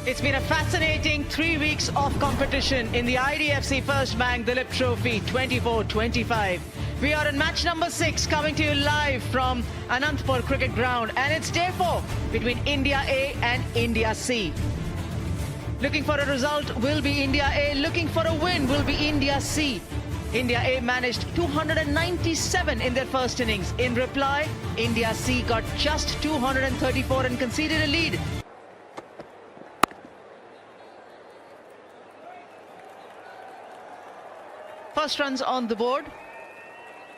It's been a fascinating 3 weeks of competition in the IDFC First Bank Dilip Trophy 24-25. We are in match number 6 coming to you live from Anantapur Cricket Ground, and it's day 4 between India A and India C. Looking for a result will be India A, looking for a win will be India C. India A managed 297 in their first innings. In reply, India C got just 234 and conceded a lead. First runs on the board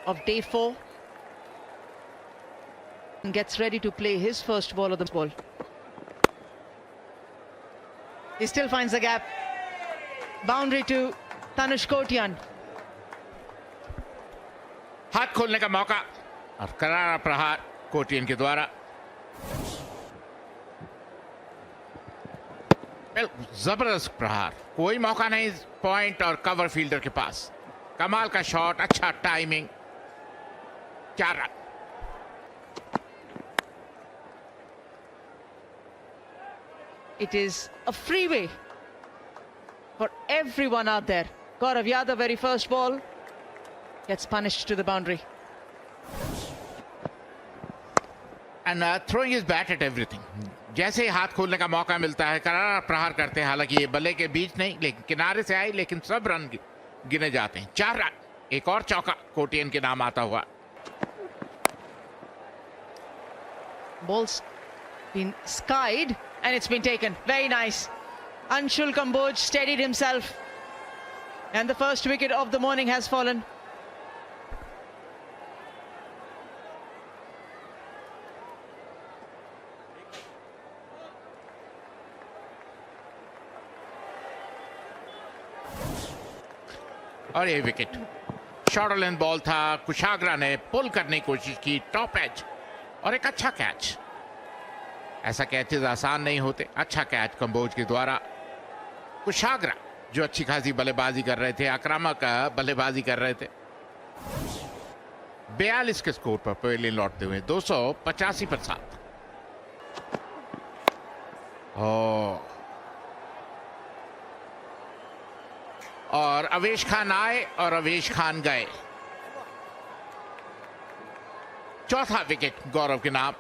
of day 4. And gets ready to play his first ball of the ball. He still finds the gap. Boundary to Tanush Kotian. हाथ खोलने का मौका और करारा प्रहार कोटियन के द्वारा। जबरदस्त प्रहार, कोई मौका नहीं पॉइंट और कवर फील्डर के पास। कमाल का शॉट, अच्छा timing, 4 run. It is a freeway for everyone out there. Gaurav Yadav, very first ball, gets punished to the boundary. And throwing his bat at everything. जैसे ही हाथ खोलने का मौका मिलता है करारा प्रहार करते हैं। हालांकि ये बल्ले के बीच नहीं, लेकिन किनारे से आई, लेकिन सब रन गिने जाते हैं। 4 रन, एक और चौका कोटियन के नाम आता हुआ। Ball's been skied and it's been taken. Very nice. Anshul Kamboj steadied himself, and the first wicket of the morning has fallen. और ये विकेट शॉर्ट लेंथ बॉल था। कुशाग्रा ने पुल करने की कोशिश की, टॉप एज, और एक अच्छा कैच। ऐसा कैचेस आसान नहीं होते। अच्छा कैच कंबोज के द्वारा। कुशाग्रा जो अच्छी खासी बल्लेबाजी कर रहे थे, आक्रामक बल्लेबाजी कर रहे थे। 42 के स्कोर पर पहले लौटते हुए 285 पर 7। और अवेश खान आए और अवेश खान गए। चौथा विकेट गौरव के नाम।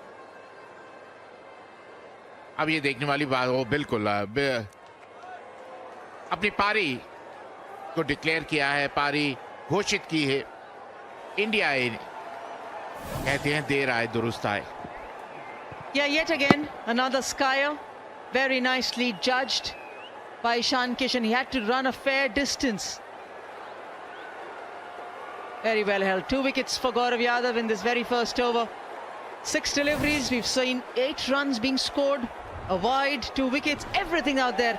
अब ये देखने वाली बात हो, बिल्कुल अपनी पारी को डिक्लेयर किया है, पारी घोषित की है। इंडिया ए कहते हैं देर आए दुरुस्त आए। Yeah, yet again another skyer, very nicely judged by Ishan Kishan. He had to run a fair distance. Very well held. 2 wickets for Gaurav Yadav in this very first over. 6 deliveries. We've seen 8 runs being scored. A wide, 2 wickets, everything out there.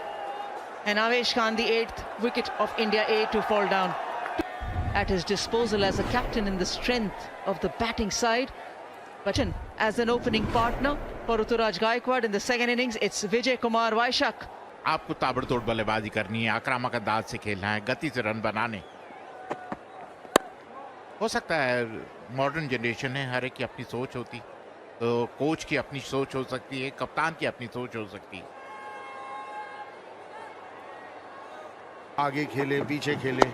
And Avesh Khan, the 8th wicket of India A to fall down. At his disposal as a captain in the strength of the batting side. But as an opening partner for Ruturaj Gaikwad in the second innings, it's Vijay Kumar Vaishak. आपको ताबड़तोड़ बल्लेबाजी करनी है, आक्रामक अंदाज से खेलना है, गति से रन बनाने। हो सकता है मॉडर्न जनरेशन है, हर एक की अपनी सोच होती, तो कोच की अपनी सोच हो सकती है, कप्तान की अपनी सोच हो सकती है। आगे खेले, पीछे खेले,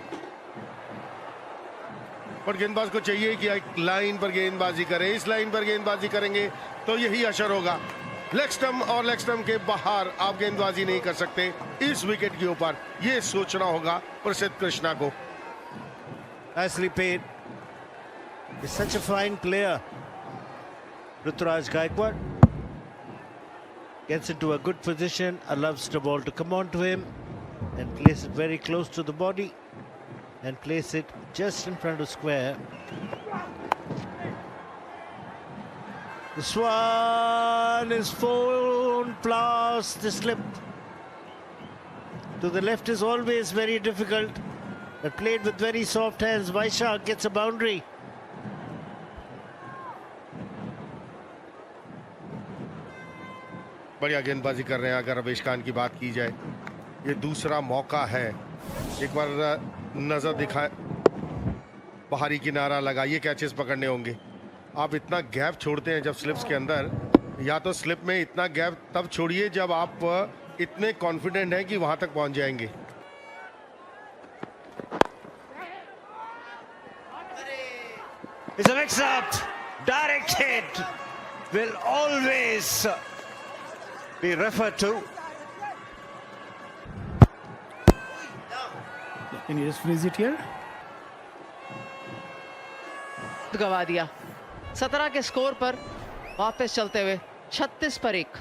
पर गेंदबाज को चाहिए कि एक लाइन पर गेंदबाजी करे। इस लाइन पर गेंदबाजी करेंगे तो यही असर होगा। लेग स्टंप और लेग स्टंप के बाहर आप गेंदबाजी नहीं कर सकते। इस विकेट के ऊपर ये सोचना होगा प्रसिद्ध कृष्णा को। Nicely paid. He's such a fine player. Ruturaj Gaikwad gets into a good position, allows the ball to come on to him and place it very close to the body and place it just in front of square. The Swan is flown past the slip. To the left is always very difficult, but played with very soft hands. Vaishak gets a boundary. बढ़िया गेंदबाजी कर रहे हैं। अगर अवेश खान की बात की जाए, ये दूसरा मौका है। एक बार नजर दिखाए, बाहरी किनारा लगाइए, कैचेस पकड़ने होंगे। आप इतना गैप छोड़ते हैं जब स्लिप्स के अंदर, या तो स्लिप में इतना गैप तब छोड़िए जब आप इतने कॉन्फिडेंट हैं कि वहां तक पहुंच जाएंगे। It's a mix-up. Direct hit will always be referred to. Can you just freeze it here? गवा दिया। 17 के स्कोर पर वापस चलते हुए 36 पर 1।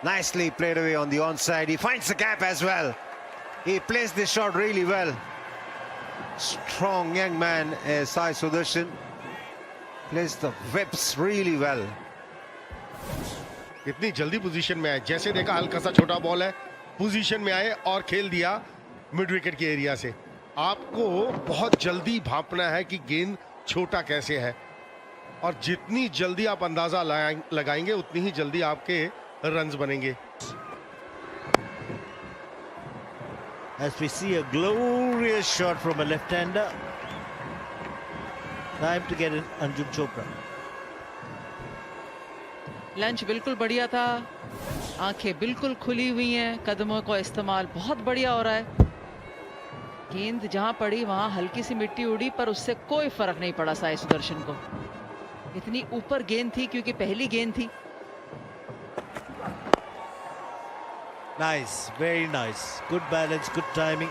Nicely played away on the onside. He finds the gap as well. He plays this shot really well. Strong young man, Sai Sudarshan. Plays the whips really well. इतनी जल्दी पोजीशन में आए, जैसे देखा हल्का सा छोटा बॉल है, पोजीशन में आए और खेल दिया मिड विकेट के एरिया से। आपको बहुत जल्दी भांपना है कि गेंद छोटा कैसे है, और जितनी जल्दी आप अंदाजा लगाएंगे उतनी ही जल्दी आपके रन्स बनेंगे। As we see a glorious shot from a left-hander. Time to get in Anjum Chopra. Lunch बिल्कुल बढ़िया था, आंखें बिल्कुल खुली हुई हैं, कदमों का इस्तेमाल बहुत बढ़िया हो रहा है। गेंद जहां पड़ी वहां हल्की सी मिट्टी उड़ी, पर उससे कोई फर्क नहीं पड़ा साई सुदर्शन को। इतनी ऊपर गेंद थी क्योंकि पहली गेंद थी। Nice, very nice. Good balance, good timing.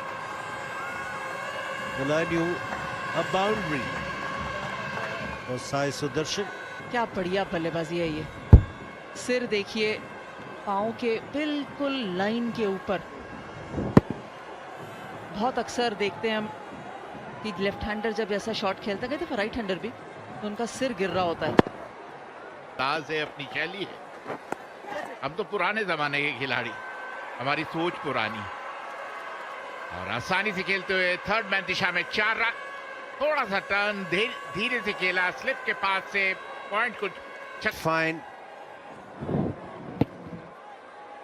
Will earn you a boundary for Sai Sudarshan. क्या बढ़िया बल्लेबाजी है ये। सिर देखिए, पाँव के बिल्कुल लाइन के ऊपर। बहुत अक्सर देखते हैं हम कि लेफ्ट हैंडर जब ऐसा शॉट खेलता है, कहते राइट हैंडर भी, तो उनका सिर गिर रहा होता है। अंदाज है, अपनी शैली है। हम तो पुराने जमाने के खिलाड़ी, हमारी सोच पुरानी, और आसानी से खेलते हुए थर्ड मैन दिशा में 4 रन। थोड़ा सा टर्न धीरे से खेला, स्लिप के पास से पॉइंट कुछ Fine.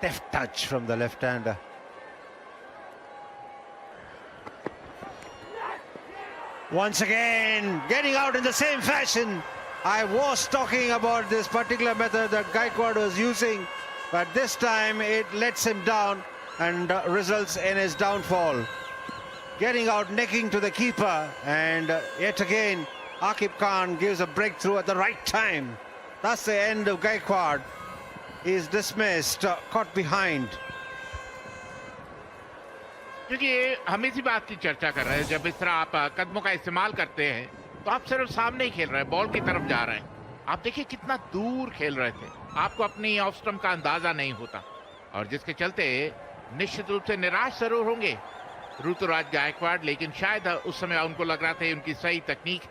Deft touch from the left-hander. Once again, getting out in the same fashion. I was talking about this particular method that Gaikwad was using, but this time it lets him down and results in his downfall. Getting out, necking to the keeper, and yet again, Akib Khan gives a breakthrough at the right time. That's the end of Gaikwad. He is dismissed, caught behind. क्योंकि हम इसी बात की चर्चा कर रहे हैं, जब इस तरह आप कदमों का इस्तेमाल करते हैं तो आप सिर्फ सामने ही खेल रहे हैं, बॉल की तरफ जा रहे हैं। आप देखिए कितना दूर खेल रहे थे, आपको अपनी ऑफ स्टंप का अंदाजा नहीं होता, और जिसके चलते निश्चित रूप से निराश जरूर होंगे ऋतुराज गायकवाड़। लेकिन शायद उस समय उनको लग रहा था उनकी सही तकनीक,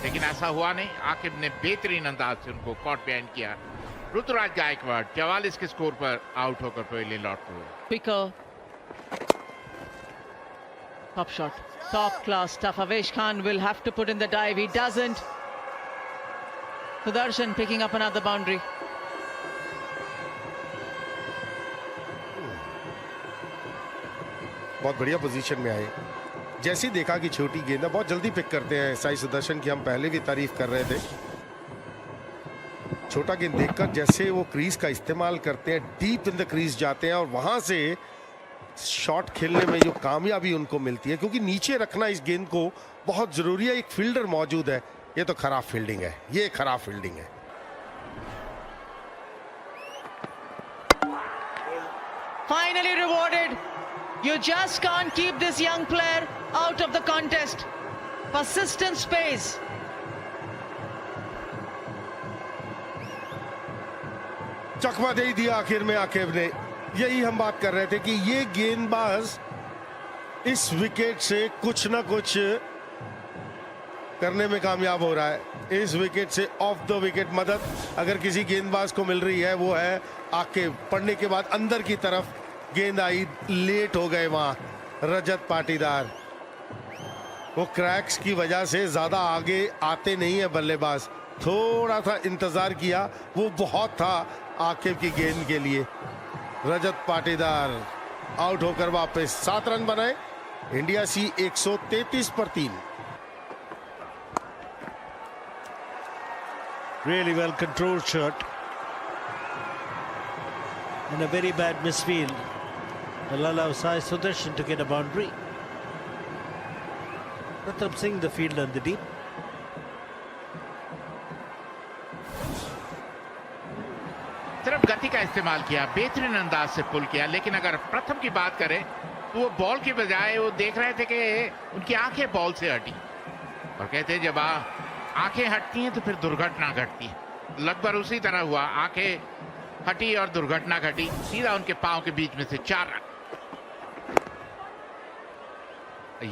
लेकिन ऐसा हुआ नहीं। आकिब ने बेहतरीन अंदाज से उनको कॉट बैन किया। ऋतुराज गायकवाड़ 44 के स्कोर पर आउट होकर पहले लौटते हुए। Quicker. Top shot, top class stuff. Avesh Khan will have to put in the dive. He doesn't. Sudarshan picking up another boundary. बहुत बढ़िया पोजीशन में आए। जैसे ही देखा कि छोटी गेंद है, बहुत जल्दी पिक करते हैं साई सुदर्शन की। हम पहले भी तारीफ कर रहे थे। छोटा गेंद देखकर जैसे वो क्रीज का इस्तेमाल करते हैं, डीप इन द क्रीज जाते हैं, और वहां से शॉट खेलने में जो कामयाबी उनको मिलती है, क्योंकि नीचे रखना इस गेंद को बहुत जरूरी है। एक फील्डर मौजूद है, ये तो खराब फील्डिंग है, ये खराब फील्डिंग है। Finally rewarded. You just can't keep this young player out of the contest. Persistent pace. चकमा दे ही दिया आखिर में आकिब ने। यही हम बात कर रहे थे कि ये गेंदबाज इस विकेट से कुछ ना कुछ करने में कामयाब हो रहा है। इस विकेट से ऑफ द विकेट मदद अगर किसी गेंदबाज को मिल रही है वो है आकिब। पढ़ने के बाद अंदर की तरफ गेंद आई, लेट हो गए वहां रजत पाटीदार। वो क्रैक्स की वजह से ज्यादा आगे आते नहीं है बल्लेबाज, थोड़ा सा इंतजार किया, वो बहुत था आकिब की गेंद के लिए। रजत पाटीदार आउट होकर वापस 7 रन बनाए। इंडिया सी 133 पर 3। Really well controlled shot. and a very bad misfield will allow Sai Sudarshan to get a boundary. Pratham Singh, the fielder on the deep. सिर्फ गति का इस्तेमाल किया, बेहतरीन अंदाज से पुल किया, लेकिन अगर प्रथम की बात करें तो वो बॉल की बजाय वो देख रहे थे कि उनकी आंखें बॉल से हटी, और कहते हैं जब आंखें हटती हैं तो फिर दुर्घटना घटती है। लगभग उसी तरह हुआ, आंखें हटी और दुर्घटना घटी, सीधा उनके पांव के बीच में से 4 रन।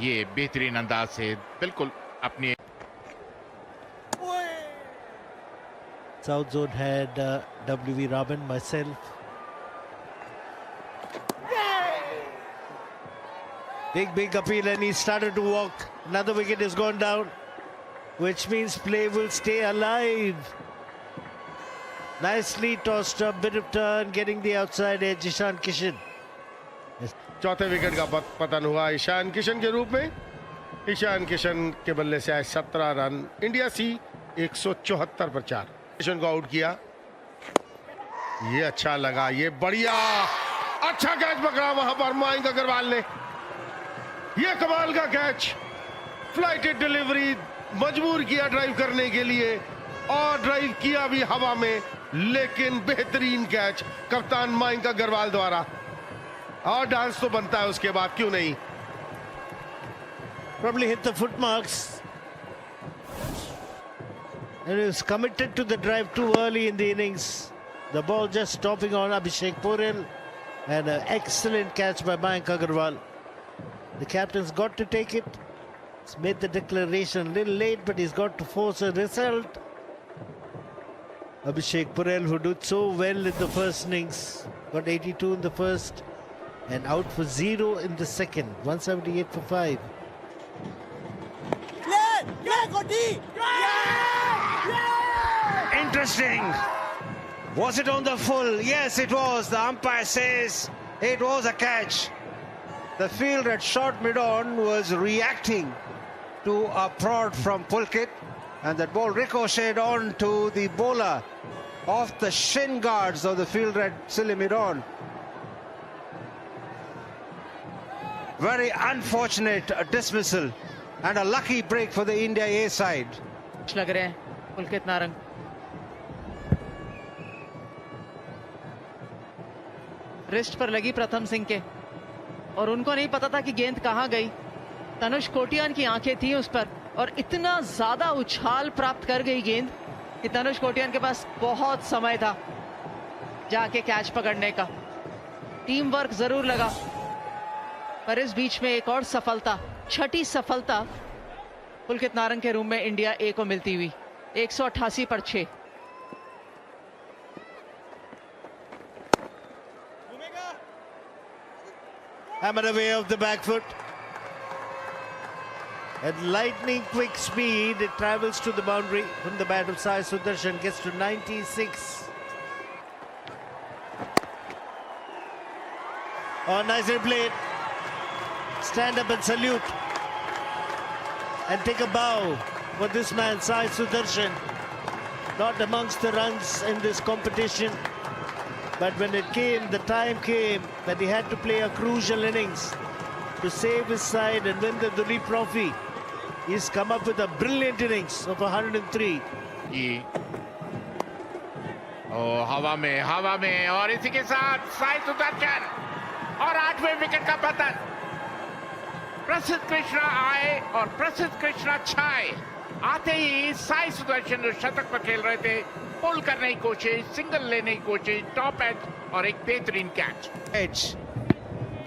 ये बेहतरीन अंदाज से बिल्कुल अपनी South zone had W.V. Raman, myself. Big appeal, and he started to walk. Another wicket has gone down, which means play will stay alive. Nicely tossed up, bit of turn, getting the outside edge. Ishan Kishan. चौथे wicket का पतन हुआ ईशान किशन के रूप में। ईशान किशन के बल्ले से आए 17 रन। इंडिया सी 174 पर 4। किशन को आउट किया। ये अच्छा लगा, ये बढ़िया अच्छा कैच पकड़ा वहां पर मयंक अग्रवाल ने। ये कमाल का कैच, फ्लाइटेड डिलीवरी, मजबूर किया ड्राइव करने के लिए और ड्राइव किया भी हवा में, लेकिन बेहतरीन कैच कप्तान मयंक अग्रवाल द्वारा। और डांस तो बनता है उसके बाद, क्यों नहीं। Probably hit the foot marks. And he was committed to the drive too early in the innings. The ball just stopping on Abhishek Porel, and an excellent catch by Mayank Agarwal. The captain's got to take it. He's made the declaration a little late, but he's got to force a result. Abhishek Porel, who did so well in the first innings, got 82 in the first and out for 0 in the second. 178 for 5. Interesting. Was it on the full? Yes, it was. The umpire says it was a catch. The field at short mid-on was reacting to a prod from Pulkit, and that ball ricocheted on to the bowler off the shin guards of the field at silly mid-on. Very unfortunate dismissal and a lucky break for the India A side. लग रहे हैं पुलकित Narang. Wrist पर लगी प्रथम सिंह के, और उनको नहीं पता था कि गेंद कहां गई। तनुष कोटियान की आंखें थी उस पर, और इतना ज्यादा उछाल प्राप्त कर गई गेंद कि तनुष कोटियान के पास बहुत समय था जाके कैच पकड़ने का। टीम वर्क जरूर लगा, पर इस बीच में एक और सफलता, छठी सफलता पुलकित नारंग के रूम में इंडिया ए को मिलती हुई। 188 पर 6। Hammered away off the back foot. At lightning quick speed, it travels to the boundary from the bat of Sai Sudarshan, gets to 96. Oh, nicely played. Stand up and salute. And take a bow for this man, Sai Sudarshan. Not amongst the runs in this competition. But when it came, the time came that he had to play a crucial innings to save his side and win the Duleep Trophy. He's come up with a brilliant innings of 103. हवा में और इसी के साथ साई सुदर्शन और 8वें wicket का पतन। प्रसिद्ध कृष्णा आए और प्रसिद्ध कृष्णा छाए। आते ही साई सुदर्शन जो शतक पर खेल रहे थे, पुल करने की कोशिश, सिंगल लेने की कोशिश, टॉप एज और एक बेहतरीन catch. Edge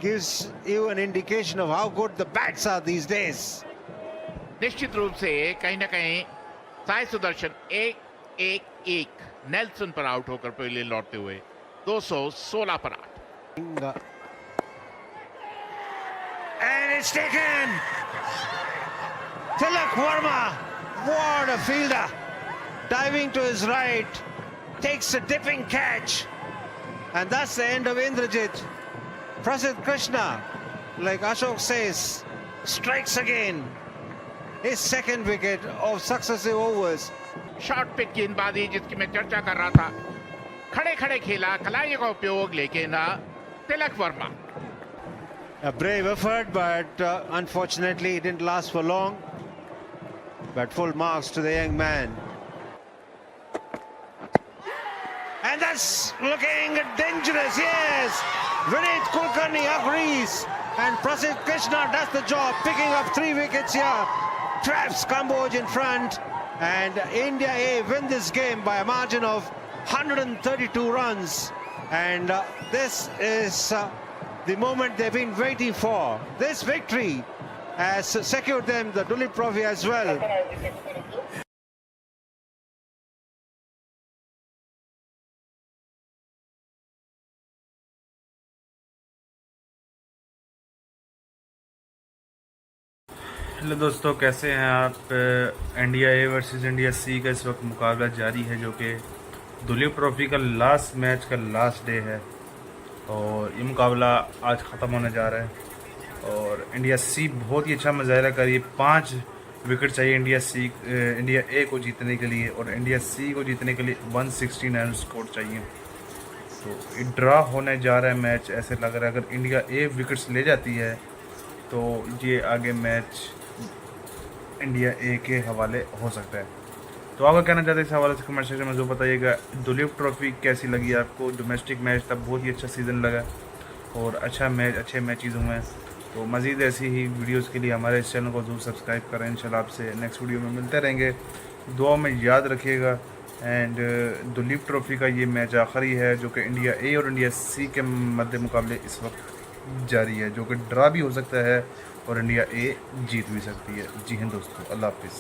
gives you an indication of how good the bats are these days. निश्चित रूप से कहीं ना कहीं साई सुदर्शन 1-1-1 नेल्सन पर आउट होकर पहले लौटते हुए 216 पर 8। And it's taken. Tilak Verma, what a fielder. Diving to his right, takes a dipping catch. And that's the end of Indrajit. Prasidh Krishna, like Ashok says, strikes again. His second wicket of successive overs. Short pitch गेंदबाजी जिसकी मैं चर्चा कर रहा था, खड़े खड़े खेला कलाइयों का उपयोग, लेकिन Tilak Varma A brave effort, but unfortunately it didn't last for long. But full marks to the young man. And that's looking dangerous, yes. Vineet Kulkarni agrees. And Prasidh Krishna does the job, picking up 3 wickets here. Traps Kamboj in front. And India A win this game by a margin of 132 runs. And this is the moment they've been waiting for. This victory has secured them the Duleep Trophy as well. Hello दोस्तों, कैसे हैं आप। India A versus India C का इस वक्त मुकाबला जारी है, जो कि दुलीप ट्रॉफी का लास्ट मैच का लास्ट डे है और ये मुकाबला आज ख़त्म होने जा रहा है। और इंडिया सी बहुत ही अच्छा मुजाहरा करी, 5 विकेट चाहिए इंडिया ए को जीतने के लिए, और इंडिया सी को जीतने के लिए 169 स्कोर चाहिए। तो ड्रा होने जा रहा है मैच, ऐसे लग रहा है अगर इंडिया ए विकेट्स ले जाती है तो ये आगे मैच इंडिया ए के हवाले हो सकता है। तो आपका कहना चाहते हैं इस हवाले से कमेंट सेक्शन में जो बताइएगा। दुलीप ट्रॉफी कैसी लगी आपको? डोमेस्टिक मैच था, बहुत ही अच्छा सीज़न लगा और अच्छे मैचेस हुए हैं। तो मज़ीद ऐसी ही वीडियोस के लिए हमारे इस चैनल को जरूर सब्सक्राइब करें। इंशाल्लाह आपसे नेक्स्ट वीडियो में मिलते रहेंगे। दुआ में याद रखिएगा। एंड दुलीप ट्रॉफी का ये मैच आखिरी है जो कि इंडिया ए और इंडिया सी के मध्य मुकाबले इस वक्त जारी है, जो कि ड्रा भी हो सकता है और इंडिया ए जीत भी सकती है। जी हाँ दोस्तों, अल्लाह हाफिज़।